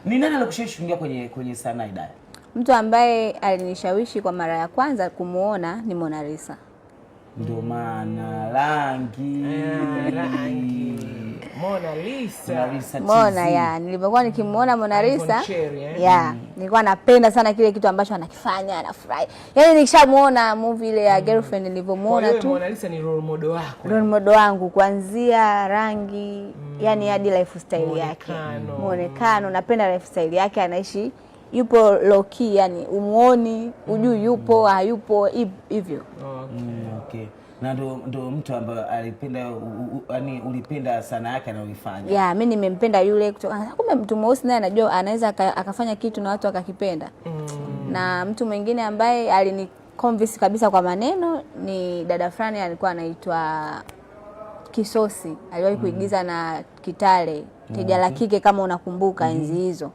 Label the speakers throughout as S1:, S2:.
S1: Ni nani alikushawishi kuingia kwenye sanaa Idaya?
S2: Mtu ambaye alinishawishi kwa mara ya kwanza kumuona ni Mona Lisa.
S1: Ndio maana rangi
S3: Mona Lisa.
S2: Mona ya nilipokuwa nikimuona Mona Lisa nilikuwa napenda sana kile kitu ambacho anakifanya, anafurahi. Yaani nikishamuona movie ile ya Girlfriend nilivyomuona tu.
S3: Mona Lisa ni role model wako.
S2: Role model wangu kuanzia rangi, yani hadi lifestyle yake. Muonekano, napenda lifestyle yake, anaishi yupo low key, yani umuoni, ujui yupo hayupo hivyo.
S1: Okay. Na ndo mtu ambaye alipenda, yani ulipenda sana yake anaoifanya.
S2: Mimi nimempenda yule kutoka kumbe mtu mweusi naye anajua anaweza akafanya kitu na watu wakakipenda. Na mtu mwingine ambaye aliniconvince kabisa kwa maneno ni dada fulani alikuwa anaitwa Kisosi. Aliwahi kuigiza na Kitale, Teja la Kike kama unakumbuka enzi hizo.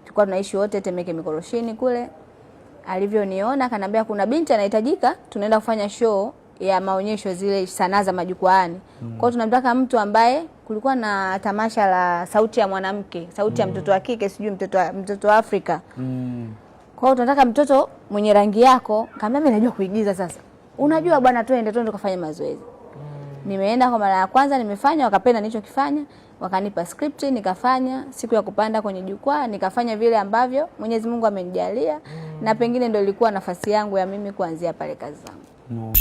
S2: Tulikuwa tunaishi wote Temeke Mikoroshini kule. Alivyoniona akaniambia kuna binti anahitajika, tunaenda kufanya show ya maonyesho zile sanaa za majukwaani. Kwa hiyo tunamtaka mtu ambaye kulikuwa na tamasha la sauti ya mwanamke, sauti ya mtoto wa kike, sijui mtoto wa Afrika. Kwa hiyo tunataka mtoto mwenye rangi yako. Kama mimi najua kuigiza sasa. Unajua bwana, twende tukafanye mazoezi. Nimeenda kwa mara ya kwanza, nimefanya, wakapenda nilichokifanya, wakanipa script, nikafanya. Siku ya kupanda kwenye jukwaa nikafanya vile ambavyo Mwenyezi Mungu amenijalia, na pengine ndio ilikuwa nafasi yangu ya mimi kuanzia pale kazi zangu.